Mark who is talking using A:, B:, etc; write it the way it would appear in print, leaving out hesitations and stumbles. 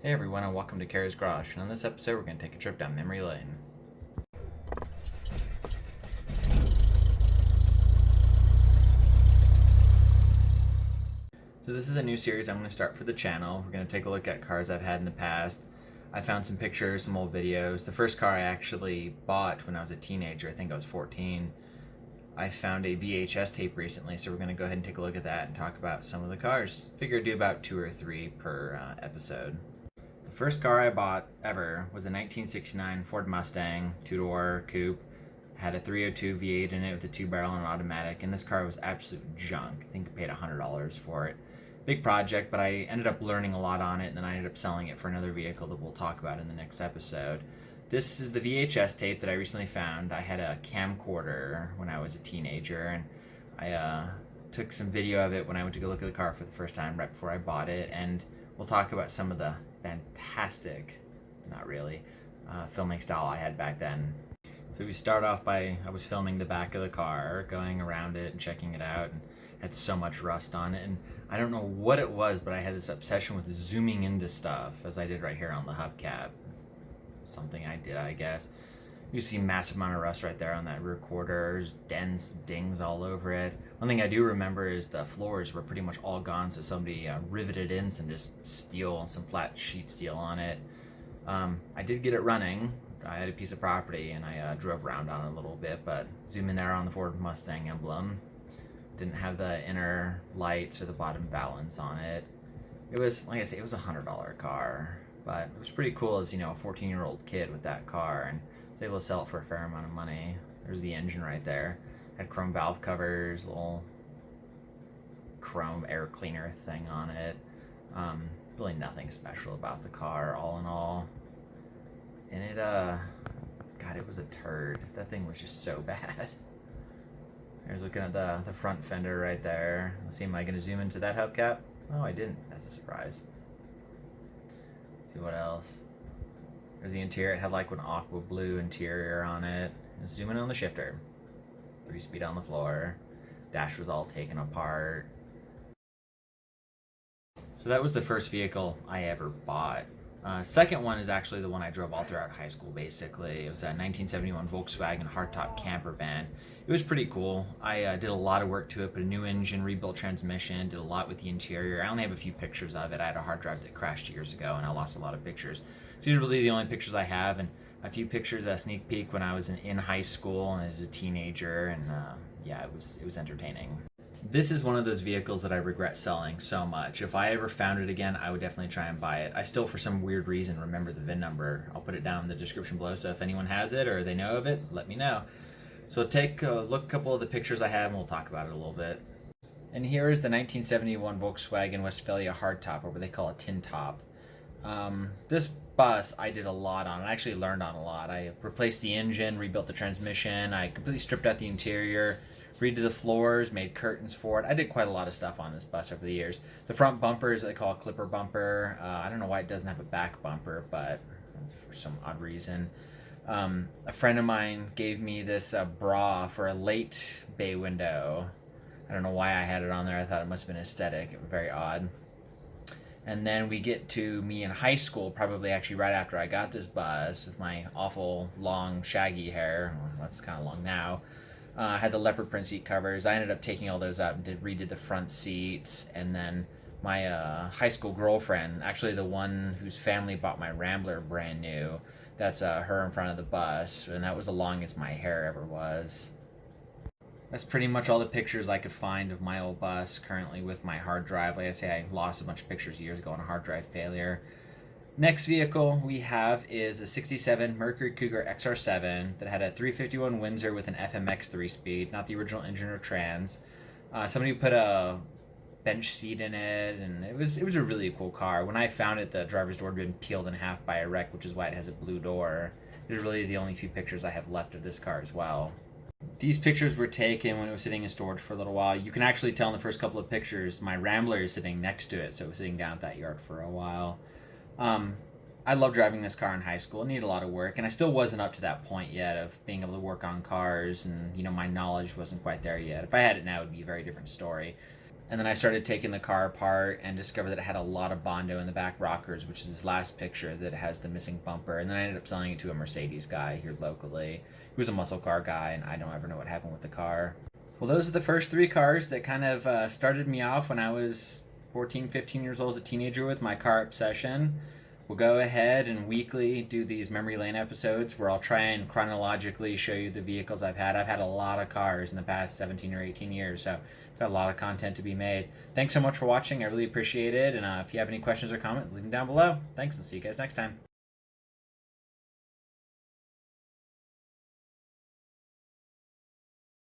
A: Hey everyone, and welcome to Cary's Garage. And on this episode, we're going to take a trip down memory lane. So this is a new series I'm going to start for the channel. We're going to take a look at cars I've had in the past. I found some pictures, some old videos. The first car I actually bought when I was a teenager, I think I was 14. I found a VHS tape recently, so we're going to go ahead and take a look at that and talk about some of the cars. Figure I'd do about 2 or 3 per episode. The first car I bought ever was a 1969 Ford Mustang, 2-door coupe. Had a 302 V8 in it with a 2-barrel and an automatic, and this car was absolute junk. I think I paid $100 for it. Big project, but I ended up learning a lot on it, and then I ended up selling it for another vehicle that we'll talk about in the next episode. This is the VHS tape that I recently found. I had a camcorder when I was a teenager, and I took some video of it when I went to go look at the car for the first time right before I bought it, and we'll talk about some of the fantastic, not really, filming style I had back then. So we start off by, I was filming the back of the car, going around it and checking it out, and had so much rust on it, and I don't know what it was, but I had this obsession with zooming into stuff, as I did right here on the hubcap. Something I did, I guess. You see massive amount of rust right there on that rear quarter. There's dents, dings all over it. One thing I do remember is the floors were pretty much all gone, so somebody riveted in some just steel, some flat sheet steel on it. I did get it running. I had a piece of property and I drove around on it a little bit, but zoom in there on the Ford Mustang emblem. Didn't have the inner lights or the bottom valance on it. It was, like I say, it was a $100 car, but it was pretty cool as, a 14-year-old kid with that car, and I was able to sell it for a fair amount of money. There's the engine right there. Had chrome valve covers, little chrome air cleaner thing on it. Really nothing special about the car, all in all. And it, God, it was a turd. That thing was just so bad. There's looking at the front fender right there. Let's see, am I going to zoom into that hubcap? Oh, I didn't. That's a surprise. See what else. There's the interior. It had like an aqua blue interior on it. And zoom in on the shifter. 3-speed on the floor. Dash was all taken apart. So that was the first vehicle I ever bought. Second one is actually the one I drove all throughout high school, basically. It was a 1971 Volksagen Hardtop camper van. It was pretty cool. I did a lot of work to it, put a new engine, rebuilt transmission, did a lot with the interior. I only have a few pictures of it. I had a hard drive that crashed years ago, and I lost a lot of pictures. So these are really the only pictures I have, and a few pictures, a sneak peek when I was in high school and as a teenager, and yeah, it was entertaining. This is one of those vehicles that I regret selling so much. If I ever found it again, I would definitely try and buy it. I still, for some weird reason, remember the VIN number. I'll put it down in the description below, so if anyone has it or they know of it, let me know. So take a look, a couple of the pictures I have, and we'll talk about it a little bit. And here is the 1971 Volkswagen Westfalia Hardtop, or what they call a tin top. This bus I did a lot on. I actually learned on a lot. I replaced the engine, rebuilt the transmission, I completely stripped out the interior, redid the floors, made curtains for it. I did quite a lot of stuff on this bus over the years. The front bumpers they call a clipper bumper. I don't know why it doesn't have a back bumper, but for some odd reason. A friend of mine gave me this bra for a late bay window. I don't know why I had it on there. I thought it must have been aesthetic. It was very odd. And then we get to me in high school, probably actually right after I got this bus, with my awful long shaggy hair. Well, that's kind of long now. I had the leopard print seat covers. I ended up taking all those out and redid the front seats. And then my high school girlfriend, actually the one whose family bought my Rambler brand new, that's her in front of the bus. And that was the longest my hair ever was. That's pretty much all the pictures I could find of my old bus currently with my hard drive. Like I say, I lost a bunch of pictures years ago on a hard drive failure. Next vehicle we have is a 67 Mercury Cougar XR7 that had a 351 Windsor with an FMX 3-speed, not the original engine or trans. Somebody put a bench seat in it, and it was a really cool car. When I found it, the driver's door had been peeled in half by a wreck, which is why it has a blue door. There's really the only few pictures I have left of this car as well. These pictures were taken when it was sitting in storage for a little while. You can actually tell in the first couple of pictures my Rambler is sitting next to it, so it was sitting down at that yard for a while. I loved driving this car in high school. It needed a lot of work, and I still wasn't up to that point yet of being able to work on cars, and my knowledge wasn't quite there yet. If I had it now, it would be a very different story. And then I started taking the car apart and discovered that it had a lot of Bondo in the back rockers, which is this last picture that has the missing bumper. And then I ended up selling it to a Mercedes guy here locally. He was a muscle car guy, and I don't ever know what happened with the car. Well, those are the first three cars that kind of started me off when I was 14, 15 years old as a teenager with my car obsession. We'll go ahead and weekly do these memory lane episodes where I'll try and chronologically show you the vehicles I've had. I've had a lot of cars in the past 17 or 18 years, so I've got a lot of content to be made. Thanks so much for watching. I really appreciate it. And if you have any questions or comments, leave them down below. Thanks, and see you guys next time.